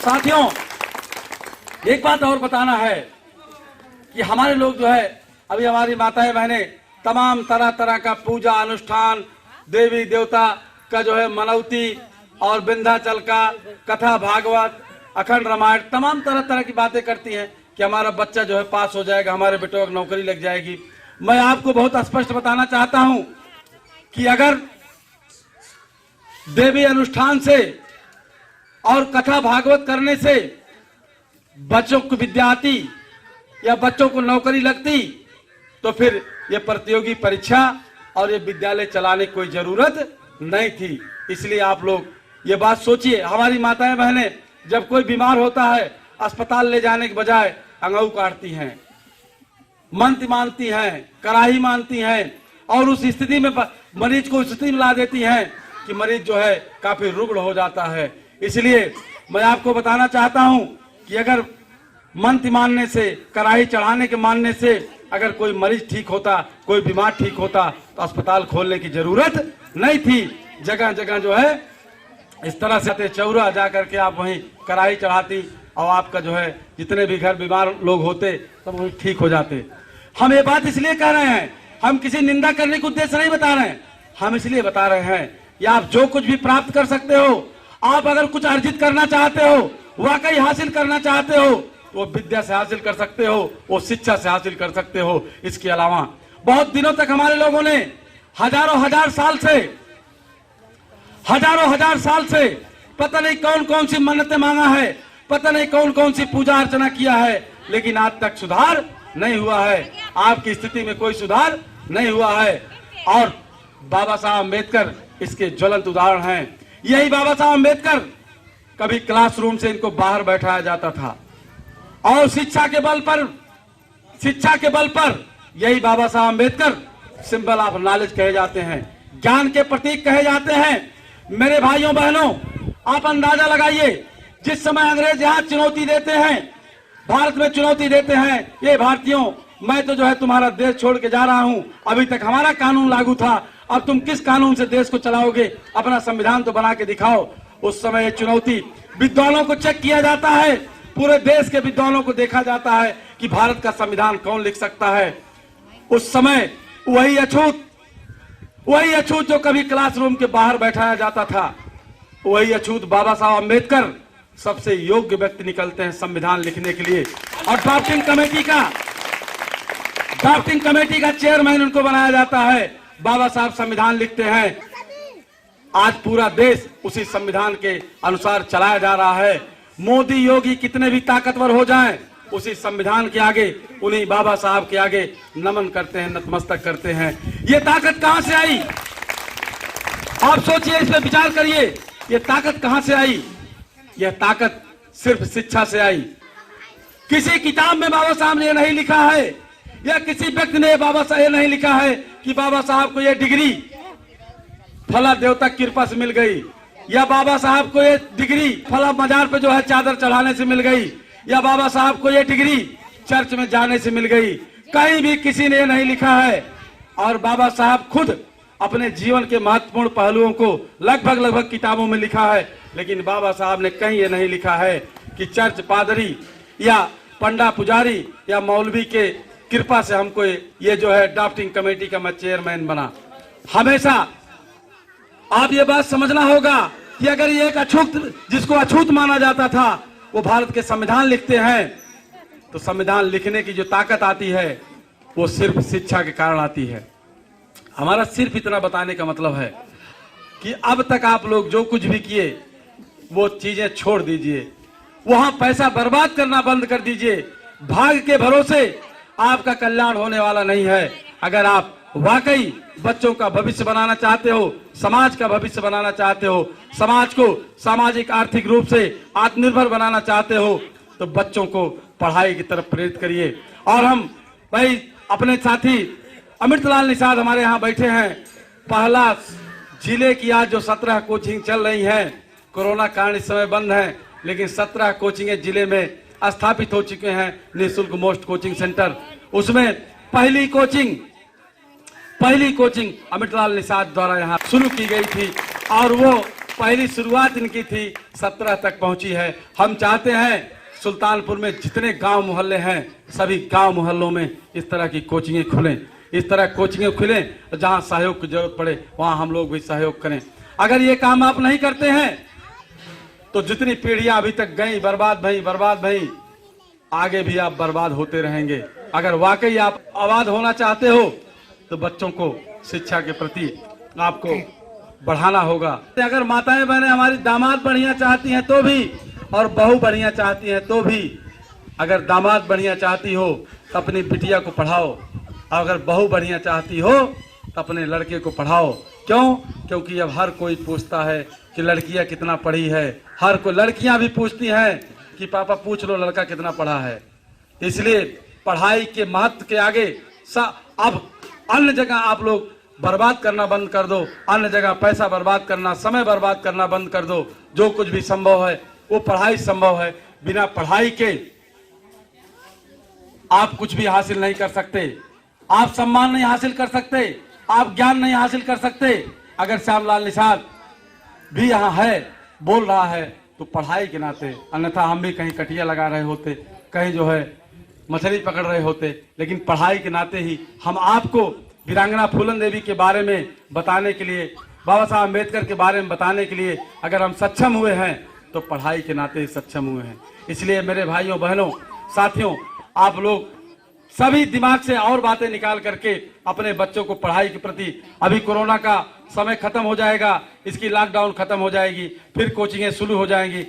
साथियों, एक बात और बताना है कि हमारे लोग जो है, अभी हमारी माताएं बहनें तमाम तरह तरह का पूजा अनुष्ठान, देवी देवता का जो है मनौती और विंध्याचल का कथा भागवत, अखंड रामायण, तमाम तरह तरह की बातें करती हैं कि हमारा बच्चा जो है पास हो जाएगा, हमारे बेटों को नौकरी लग जाएगी। मैं आपको बहुत स्पष्ट बताना चाहता हूं कि अगर देवी अनुष्ठान से और कथा भागवत करने से बच्चों को विद्यार्थी या बच्चों को नौकरी लगती तो फिर ये प्रतियोगी परीक्षा और ये विद्यालय चलाने की कोई जरूरत नहीं थी। इसलिए आप लोग ये बात सोचिए, हमारी माताएं बहनें जब कोई बीमार होता है अस्पताल ले जाने के बजाय अंगूर काटती हैं, मंत्र मानती हैं, कराही मानती हैं और उस स्थिति में मरीज को स्थिति में ला देती हैं कि मरीज जो है काफी रुग्ण हो जाता है। इसलिए मैं आपको बताना चाहता हूं कि अगर मंत्र मानने से, कराही चढ़ाने के मानने से अगर कोई मरीज ठीक होता, कोई बीमार ठीक होता तो अस्पताल खोलने की जरूरत नहीं थी। जगह जगह जो है इस तरह से चौरा जा करके आप वहीं कराही चढ़ाती और आपका जो है जितने भी घर बीमार लोग होते सब वहीं ठीक हो जाते। हम ये बात इसलिए कह रहे हैं, हम किसी निंदा करने के उद्देश्य नहीं बता रहे हैं, हम इसलिए बता रहे हैं कि आप जो कुछ भी प्राप्त कर सकते हो, आप अगर कुछ अर्जित करना चाहते हो, वाकई हासिल करना चाहते हो, वो विद्या से हासिल कर सकते हो, वो शिक्षा से हासिल कर सकते हो। इसके अलावा बहुत दिनों तक हमारे लोगों ने हजारों हजार साल से पता नहीं कौन कौन सी मन्नतें मांगा है, पता नहीं कौन कौन सी पूजा अर्चना किया है, लेकिन आज तक सुधार नहीं हुआ है। आपकी स्थिति में कोई सुधार नहीं हुआ है और बाबा साहब अम्बेडकर इसके ज्वलंत उदाहरण हैं। यही बाबा साहब अम्बेडकर, कभी क्लासरूम से इनको बाहर बैठाया जाता था और शिक्षा के बल पर यही बाबा Saheb Ambedkar symbol of knowledge कहे जाते हैं, ज्ञान के प्रतीक कहे जाते हैं। मेरे भाइयों बहनों, आप अंदाजा लगाइए, जिस समय अंग्रेज यहाँ चुनौती देते हैं, भारत में चुनौती देते हैं, ये भारतीयों मैं तो जो है तुम्हारा देश छोड़ के जा रहा हूं, अभी तक हमारा कानून लागू था, अब तुम किस कानून से देश को चलाओगे, अपना संविधान तो बना के दिखाओ। उस समय ये चुनौती विद्वानों को चेक किया जाता है, पूरे देश के विद्वानों को देखा जाता है कि भारत का संविधान कौन लिख सकता है। उस समय वही अछूत जो कभी क्लासरूम के बाहर बैठाया जाता था, वही अछूत बाबा साहब अम्बेडकर सबसे योग्य व्यक्ति निकलते हैं संविधान लिखने के लिए। और ड्राफ्टिंग कमेटी का चेयरमैन उनको बनाया जाता है। बाबा साहब संविधान लिखते हैं, आज पूरा देश उसी संविधान के अनुसार चलाया जा रहा है। मोदी योगी कितने भी ताकतवर हो जाएं, उसी संविधान के आगे, उन्हीं बाबा साहब के आगे नमन करते हैं, नतमस्तक करते हैं। ये ताकत कहां से आई? आप सोचिए, इस पर विचार करिए, ये ताकत कहां से आई? यह ताकत सिर्फ शिक्षा से आई। किसी किताब में बाबा साहब ने नहीं लिखा है या किसी व्यक्ति ने बाबा साहब नहीं लिखा है कि बाबा साहब को यह डिग्री फला देवता की कृपा से मिल गई, या बाबा साहब को यह डिग्री फला मजार पे जो है चादर चढ़ाने से मिल गई, या बाबा साहब को यह डिग्री चर्च में जाने से मिल गई। कहीं भी किसी ने नहीं लिखा है। और बाबा साहब खुद अपने जीवन के महत्वपूर्ण पहलुओं को लगभग किताबों में लिखा है, लेकिन बाबा साहब ने कहीं ये नहीं लिखा है कि चर्च पादरी या पंडा पुजारी या मौलवी के कृपा से हमको ये जो है ड्राफ्टिंग कमेटी का मैं चेयरमैन बना। हमेशा आप ये बात समझना होगा कि अगर ये एक अछूत, जिसको अछूत माना जाता था, वो भारत के संविधान लिखते हैं, तो संविधान लिखने की जो ताकत आती है वो सिर्फ शिक्षा के कारण आती है। हमारा सिर्फ इतना बताने का मतलब है कि अब तक आप लोग जो कुछ भी किए वो चीजें छोड़ दीजिए, वहां पैसा बर्बाद करना बंद कर दीजिए। भाग्य के भरोसे आपका कल्याण होने वाला नहीं है। अगर आप वाकई बच्चों का भविष्य बनाना चाहते हो, समाज का भविष्य बनाना चाहते हो, समाज को सामाजिक आर्थिक रूप से आत्मनिर्भर बनाना चाहते हो, तो बच्चों को पढ़ाई की तरफ प्रेरित करिए। और हम भाई अपने साथी अमृतलाल निषाद हमारे यहाँ बैठे हैं। पहला जिले की आज जो 17 कोचिंग चल रही हैं, कोरोना कारण इस समय बंद है, लेकिन 17 कोचिंग जिले में स्थापित हो चुके हैं, निःशुल्क मोस्ट कोचिंग सेंटर। उसमें पहली कोचिंग अमृतलाल निषाद द्वारा यहाँ शुरू की गई थी और वो पहली शुरुआत इनकी थी 17 तक पहुंची है। हम चाहते हैं सुल्तानपुर में जितने गांव मोहल्ले हैं सभी गांव मोहल्लों में इस तरह की कोचिंगें खुलें, इस तरह कोचिंगें खुलें जहां सहयोग की जरूरत पड़े वहां हम लोग भी सहयोग करें। अगर ये काम आप नहीं करते हैं तो जितनी पीढ़ियां अभी तक गई बर्बाद भई, आगे भी आप बर्बाद होते रहेंगे। अगर वाकई आप आबाद होना चाहते हो तो बच्चों को शिक्षा के प्रति आपको बढ़ाना होगा। अगर माताएं बहनें हमारी दामाद बढ़िया चाहती हैं तो भी, और बहू बढ़िया चाहती हैं तो भी, अगर दामाद बढ़िया चाहती हो तो अपनी बिटिया को पढ़ाओ, और अगर बहू बढ़िया चाहती हो तो अपने लड़के को पढ़ाओ। क्यों? क्योंकि अब हर कोई पूछता है कि लड़कियां कितना पढ़ी है, हर कोई, लड़कियां भी पूछती हैं कि पापा पूछ लो लड़का कितना पढ़ा है। इसलिए पढ़ाई के महत्व के आगे अब अन्य जगह आप लोग बर्बाद करना बंद कर दो, अन्य जगह पैसा बर्बाद करना, समय बर्बाद करना बंद कर दो। जो कुछ भी संभव है वो पढ़ाई संभव है। बिना पढ़ाई के आप कुछ भी हासिल नहीं कर सकते, आप सम्मान नहीं हासिल कर सकते, आप ज्ञान नहीं हासिल कर सकते। अगर श्यामलाल निषाद भी यहाँ है, बोल रहा है, तो पढ़ाई के नाते, अन्यथा हम भी कहीं कटिया लगा रहे होते, कहीं जो है मछली पकड़ रहे होते, लेकिन पढ़ाई के नाते ही हम आपको वीरांगना फूलन देवी के बारे में बताने के लिए, बाबा साहब अम्बेडकर के बारे में बताने के लिए अगर हम सक्षम हुए हैं तो पढ़ाई के नाते ही सक्षम हुए हैं। इसलिए मेरे भाइयों बहनों साथियों, आप लोग सभी दिमाग से और बातें निकाल करके अपने बच्चों को पढ़ाई के प्रति, अभी कोरोना का समय खत्म हो जाएगा, इसकी लॉकडाउन खत्म हो जाएगी, फिर कोचिंगें शुरू हो जाएंगी,